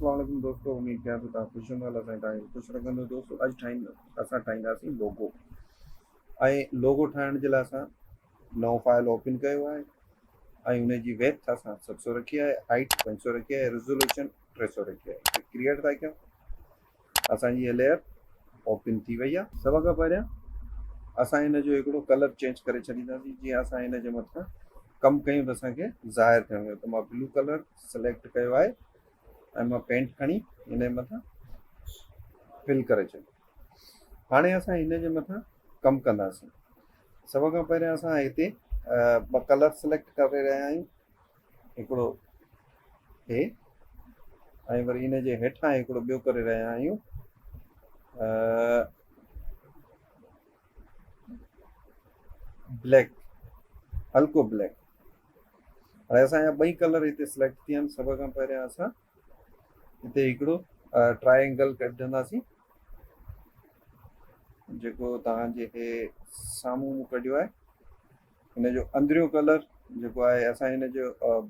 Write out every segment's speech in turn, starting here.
अस्सलाम वालेकुम दोस्तों, उम्मीद कयां थो तव्हां ख़ुशि हूंदा। असां तव्हांखे ख़ुशि रखंदो। दोस्तों असां ठाहींदासीं लोगो। ऐं लोगो ठाहिण जे लाइ असां नओं फाइल ओपन कयो आहे ऐं हुनजी वेथ असां 700 रखी आहे, हाइट 500 रखी आहे, रेज़ोल्यूशन 300 रखी आहे। क्रिएट था कयूं, असांजी हीअ लेयर ओपन थी वई आहे। सभ खां पहिरियां असां हिन जो हिकिड़ो कलर चेंज करे छॾींदासीं। जीअं असां हिन जे मथां कमु कयूं त असांखे ज़ाहिर थियणो आहे, त मां ब्लू कलर सिलेक्ट कयो आहे ऐं मां पेंट खणी हिन जे मथां फिल करे छॾियो। हाणे असां हिन जे मथां कमु कंदासीं। सभ खां पहिरियां असां हिते ॿ कलर सिलेक्ट करे रहिया आहियूं, हिकिड़ो हे ऐं वरी हिन जे हेठां हिकिड़ो ॿियो करे रहिया आहियूं ब्लैक, हल्को ब्लैक। हाणे असांजा ॿई कलर हिते सिलेक्ट थी विया आहिनि। सभ खां पहिरियां असां हिते हिकिड़ो ट्रायंगल कढंदासीं, जेको तव्हांजे हे साम्हूं मूं कढियो आहे। हिन जो अंदरियों कलर जेको आहे, असां हिन जो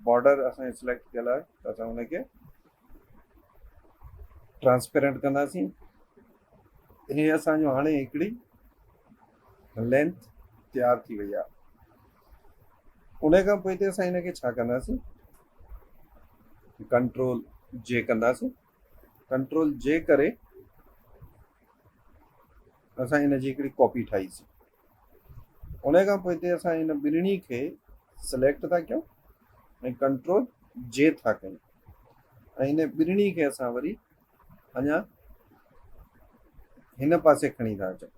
बॉर्डर असांजो सिलेक्ट कयल आहे, त असां हुनखे ट्रांसपेरेंट कंदासीं। हे असांजो हाणे हिकिड़ी लेंथ तयारु थी वई आहे। उन खां पोइ हिते असां हिनखे छा कंदासीं, कंट्रोल जे कंदासीं। कंट्रोल जे करे असां हिनजी हिकिड़ी कॉपी ठाहीसीं। उन खां पोइ हिते असां हिन ॿिन्हिनि खे सिलेक्ट था कयूं ऐं कंट्रोल जे था कयूं ऐं हिन ॿिन्हिनि खे असां वरी अञा हिन पासे खणी था अचूं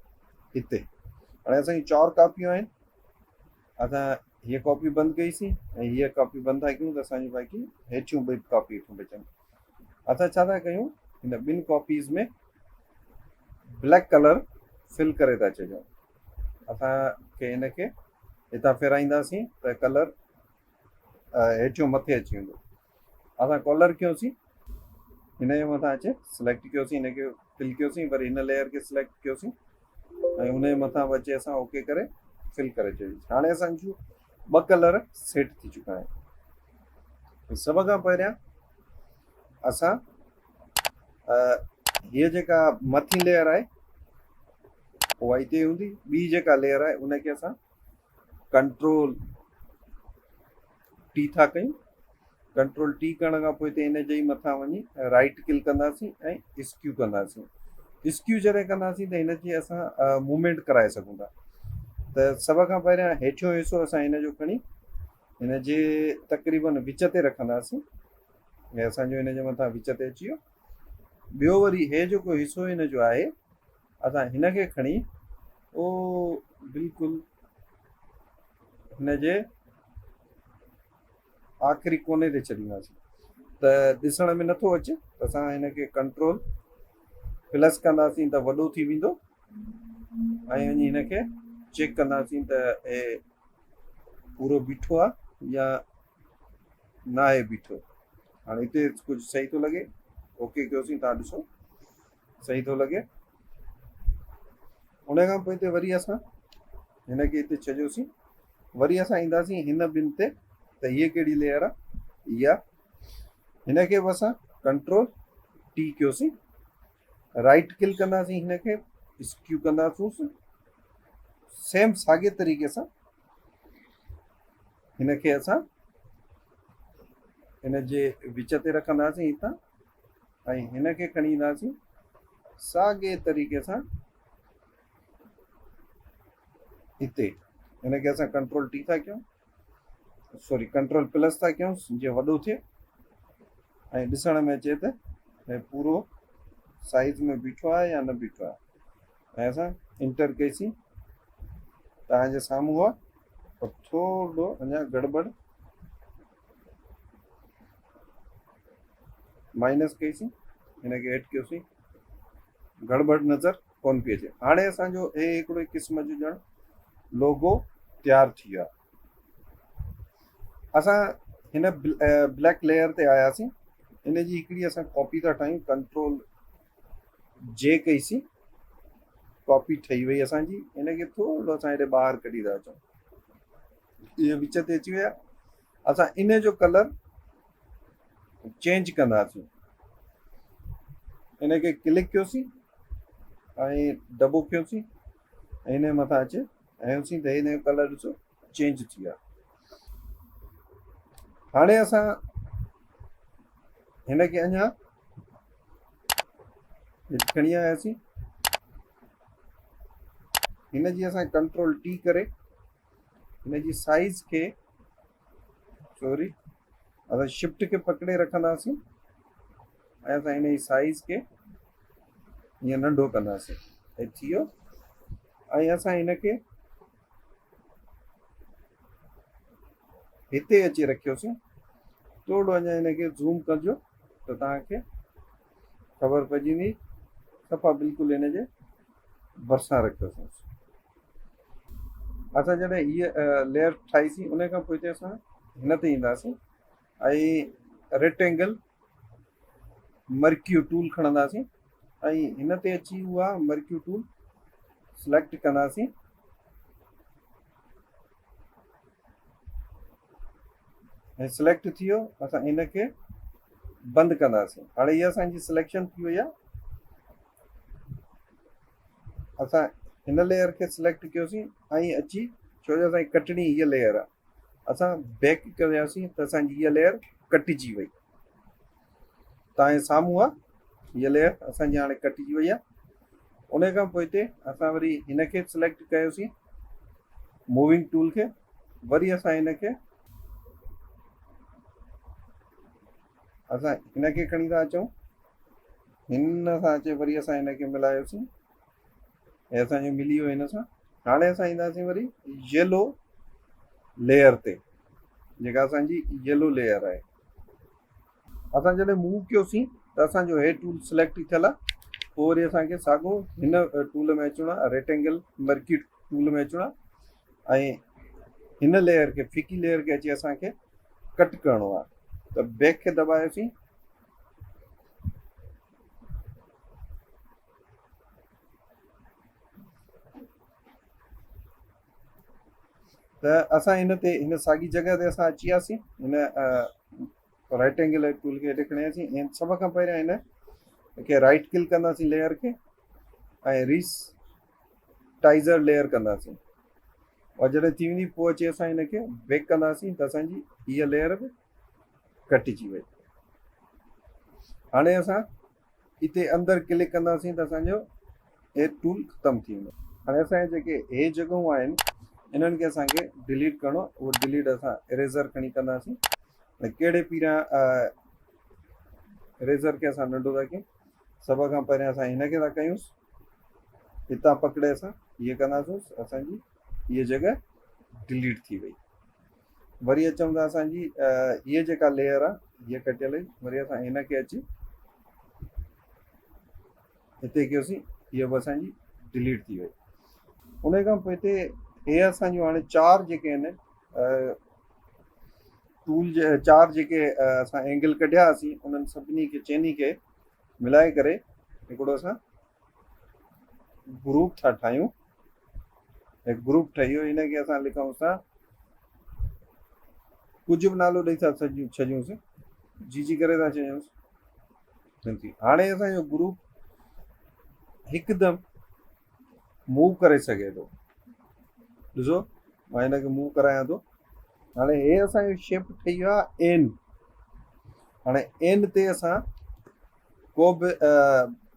हिते। हाणे असांजी 4 कॉपियूं आहिनि। असां हीअ कॉपी बंदि कईसीं ऐं हीअ कॉपी बंदि था कयूं त असांजी बाक़ी हेठियूं ॿई कॉपी बचनि। असां छा था कयूं, हिन ॿिनि कॉपीज़ में ब्लैक कलर फिल करे था छॾियूं। असांखे हिनखे हितां फेराईंदासीं त कलर हेठियों मथे अची वेंदो। असां कॉलर कयोसीं, हिन जे मथां अचे, सिलेक्ट कयोसीं, हिनखे फिल कयोसीं, वरी हिन लेयर खे सिलेक्ट कयोसीं ऐं हुन जे मथां अचे असां ओके करे फिल करे छॾीसीं। हाणे असांजूं 2 कलर सेट थी चुका आहिनि। सभ खां पहिरियां असां हीअ जेका मथीं लेयर आहे उहा हिते हूंदी, ॿी जेका लेयर आहे उनखे असां कंट्रोल टी था कयूं। कंट्रोल टी करण खां पोइ हिते हिन जे ई मथां वञी राइट क्लिक कंदासीं ऐं स्क्यू कंदासीं। स्क्यू जॾहिं कंदासीं त हिनजी असां मूवमेंट कराए सघूं था। त सभ खां पहिरियां हेठियों हिसो असां हिन जो खणी हिन जे तक़रीबन विच ते रखंदासीं। हे असांजो हिन जे मथां विच ते अची वियो। ॿियो वरी हे जेको हिसो हिन जो आहे, असां हिनखे खणी बिल्कुलु हिन जे आख़िरी कोने ते छॾींदासीं त ॾिसण में नथो अचे। त असां हिनखे कंट्रोल प्लस कंदासीं त वॾो थी वेंदो ऐं वञी हिनखे चेक कंदासीं त हे पूरो बीठो आहे या न आहे बीठो। हाणे हिते कुझु सही थो लॻे, ओके कयोसीं, तव्हां ॾिसो सही थो लॻे। उन खां पोइ हिते वरी असां हिनखे हिते छॾियोसीं, वरी असां ईंदासीं हिन ॿिनि ते। त हीअ कहिड़ी लेयर आहे, इहा। हिनखे बि असां कंट्रोल टी कयोसीं, राइट क्लिक कंदासीं, हिनखे स्क्यू कंदासीं। सेम साॻिए तरीक़े सां हिनखे असां हिन जे विच ते रखंदासीं हितां ऐं हिनखे खणी ईंदासीं साॻिए तरीक़े सां हिते। हिनखे असां कंट्रोल टी था कयूं, सॉरी कंट्रोल प्लस था कयूं जीअं वॾो थिए ऐं ॾिसण में अचे त हे पूरो साइज़ में बीठो आहे या न बीठो आहे। ऐं असां इंटर कईसीं, तव्हांजे साम्हूं आहे, पर थोरो अञा गड़बड़ माइनस कईसीं, हिनखे हेठि कयोसीं, गड़बड़ नज़र कोन पई अचे। हाणे असांजो हे हिकिड़ो क़िस्म जो ॼण लोगो तयारु थी वियो आहे। असां हिन ब्लैक लेयर ते आयासीं, इन जी हिकिड़ी असां कॉपी था ठाहियूं। कंट्रोल जे कईसीं, कॉपी ठही वई असांजी। हिनखे थोरो असां हेॾे ॿाहिरि कढी था अचूं, इहे विच ते अची विया। असां इन जो कलर चेंज कंदासीं। इनखे क्लिक कयोसीं ऐं डबो कयोसीं ऐं हिन जे मथां अचे हयोसीं त हिन जो कलर ॾिसो चेंज थी वियो आहे। हाणे असां हिनखे अञा खणी आयासीं, हिनजी असां कंट्रोल टी करे हिनजी साइज़ खे सॉरी असां शिफ्ट खे पकड़े रखंदासीं ऐं असां हिन जी साइज़ खे ईअं नंढो कंदासीं ऐं थी वियो। ऐं असां हिनखे हिते अची रखियोसीं, थोरो अञा हिनखे ज़ूम कजो त तव्हांखे ख़बर पइजी वेंदी, सफ़ा बिल्कुलु हिन जे भरिसां रखियोसीं। असां जॾहिं हीअ लेयर ठाहीसीं उन खां पोइ हिते असां हिन ते ईंदासीं ऐं रेक्टेंगल मर्क्यू टूल खणंदासीं ऐं हिन ते अची उहा मर्क्यू टूल सिलेक्ट कंदासीं ऐं सिलेक्ट थी वियो। असां हिनखे बंदि कंदासीं। हाणे हीअ असांजी सिलेक्शन थी वई आहे। असां हिन लेयर खे सिलेक्ट कयोसीं ऐं अची, छो जो असांजी कटणी हीअ लेयर आहे, असां बैक कयोसीं त असांजी हीअ लेयर कटिजी वई। तव्हांजे साम्हूं आहे हीअ लेयर असांजी हाणे कटिजी वई आहे। उन खां पोइ हिते असां वरी हिनखे सिलेक्ट कयोसीं मूविंग टूल खे, वरी असां हिनखे खणी था अचूं, हिन सां अचे वरी असां हिनखे मिलायोसीं ऐं असांजो मिली वियो हिन सां। हाणे असां ईंदासीं वरी येलो लेयर ते, जेका असांजी येलो लेयर आहे। असां जॾहिं मूव कयोसीं त असांजो हे टूल सिलेक्ट थियल आहे। पोइ वरी असांखे साॻियो हिन टूल में अचिणो आहे, रेक्टेंगल मर्की टूल में अचिणो आहे ऐं हिन लेयर खे, फिकी लेयर खे अची असांखे कट करिणो आहे। त बैक खे दबायोसीं, त असां हिन ते, हिन साॻी जॻह ते असां अची वियासीं। हिन रेक्टेंगल टूल खे हेठि खणी आयासीं ऐं सभ खां पहिरियों हिन खे राइट क्लिक कंदासीं लेयर खे ऐं रीसाइज़र लेयर कंदासीं। और जॾहिं थी वेंदी पोइ अची असां हिनखे बैक कंदासीं त असांजी हीअ लेयर बि कटिजी वई। हाणे असां हिते अंदरि क्लिक कंदासीं त असांजो हे टूल ख़तमु थी वेंदो। हाणे असांजे जेके हे जॻहूं आहिनि इन्हनि खे असांखे डिलीट करिणो आहे। उहो डिलीट असां इरेज़र खणी कंदासीं ऐं कहिड़े पीरियां इरेज़र खे असां नंढो था कयूं। सभ खां पहिरियों असां हिनखे था कयूंसि, हितां पकड़े असां हीअं कंदासीं, असांजी हीअ जॻह डिलीट थी वई। वरी अचूं था असांजी हीअ जेका लेयर आहे हीअ कटियल हुई, वरी असां हिनखे अची हिते कयोसीं, हीअ बि असांजी डिलीट थी वई। उन खां पोइ हिते हे असांजूं हाणे चार जेके आहिनि टूल चार जेके असां एंगल कढिया हुआसीं, उन्हनि सभिनी खे चइनी खे मिलाए करे हिकिड़ो असां ग्रुप था ठाहियूं। हिकु ग्रुप ठही वियो, हिनखे असां लिखूं था, कुझु बि नालो ॾेई था छॾियूंसि, जी करे था चयूंसि। हाणे असांजो ग्रुप हिकदमि मूव करे सघे थो। ॾिसो मां हिनखे मूव करायां थो। हाणे हे असांजो शेप ठही वियो आहे एन। हाणे एन ते असां को बि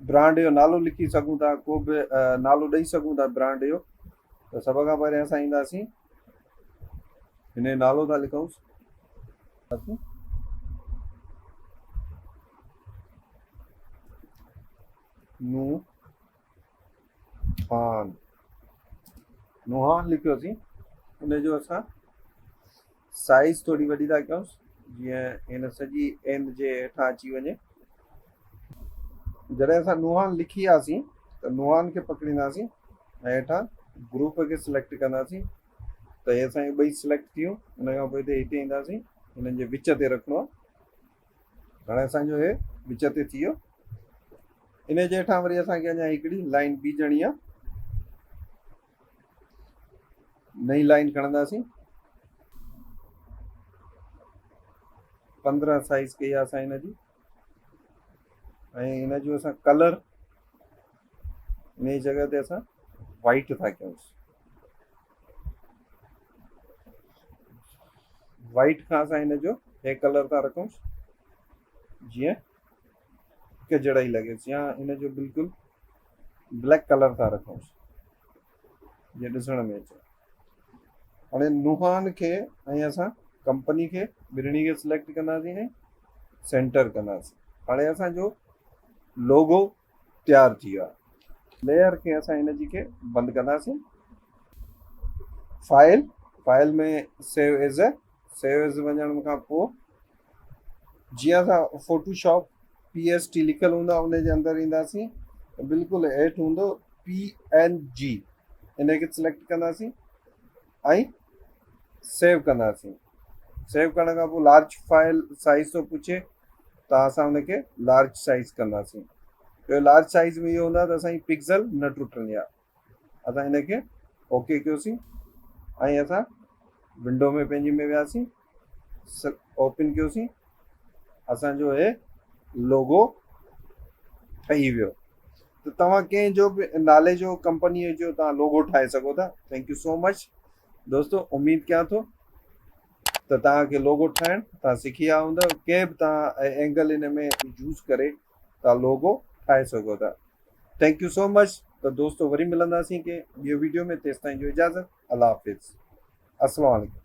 ब्रांड जो नालो लिखी सघूं था, को बि नालो ॾेई सघूं था ब्रांड जो। त सभ खां पहिरियों असां ईंदासीं, हिन जो नालो था लिखूंसि नुहान लिखियोसीं। उनजो असां साइज़ थोरी वॾी था कयूंसि, जीअं हिन सॼी एन जे हेठां अची वञे। जॾहिं असां नुहान लिखी वियासीं त नुहान खे पकड़ींदासीं ऐं हेठां ग्रुप खे सिलेक्ट कंदासीं त हे असांजी ॿई सिलेक्ट थियूं। उन खां पोइ हिते ईंदासीं, हिननि जे विच ते रखिणो आहे। हाणे असांजो हे विच ते थी वियो। इन जे हेठां वरी असांखे अञा हिकिड़ी लाइन बीजणी आहे, नई लाइन खणंदासीं। 15 साइज़ कई आहे असां हिनजी ऐं हिन जो असां कलर इन जी जॻह ते असां वाइट था कयूंसि। वाइट खां असां हिन जो हे कलर था रखूंसि जीअं कजड़ाई लॻेसि, या हिन जो बिल्कुलु ब्लैक कलर था रखूंसि जीअं ॾिसण में अचे। हाणे नुहान खे ऐं असां कंपनी खे ॿिन्हिनि खे सिलेक्ट कंदासीं ऐं सेंटर कंदासीं। हाणे असांजो लोगो तयारु थी वियो आहे। लेयर खे असां हिन जी खे बंदि कंदासीं। फाइल में सेव एज़ वञण खां पोइ जीअं असां फोटोशॉप PST लिखियलु हूंदो आहे उन जे अंदरि ईंदासीं, बिल्कुलु हेठि हूंदो PNG, इन खे सिलेक्ट कंदासीं ऐं सेव कंदासीं। सेव करण खां पोइ लार्ज फाइल साइज़ थो पुछे त असां हुनखे लार्ज साइज़ कंदासीं। लार्ज साइज़ में इहो हूंदा त असांजी पिक्सल न टुटंदी आहे। असां हिनखे ओके कयोसीं ऐं असां विंडो में पंहिंजी में वियासीं, ओपन कयोसीं, असांजो हे लोगो ठही वियो। त तव्हां कंहिंजो बि नाले जो कंपनीअ जो तव्हां लोगो ठाहे सघो था। थैंक यू सो मच दोस्तों। उमेद कयां थो त तव्हांखे लोगो ठाहिण तव्हां सिखी विया हूंदव। कंहिं बि तव्हां एंगल हिन में यूज़ करे तव्हां लोगो ठाहे सघो था। Thank you so much. त दोस्तों वरी मिलंदासीं के ॿियो वीडियो में, तेसिताईं जो इजाज़त। अल्लाह हाफ़िज़। अस्सलाम वालेकुम।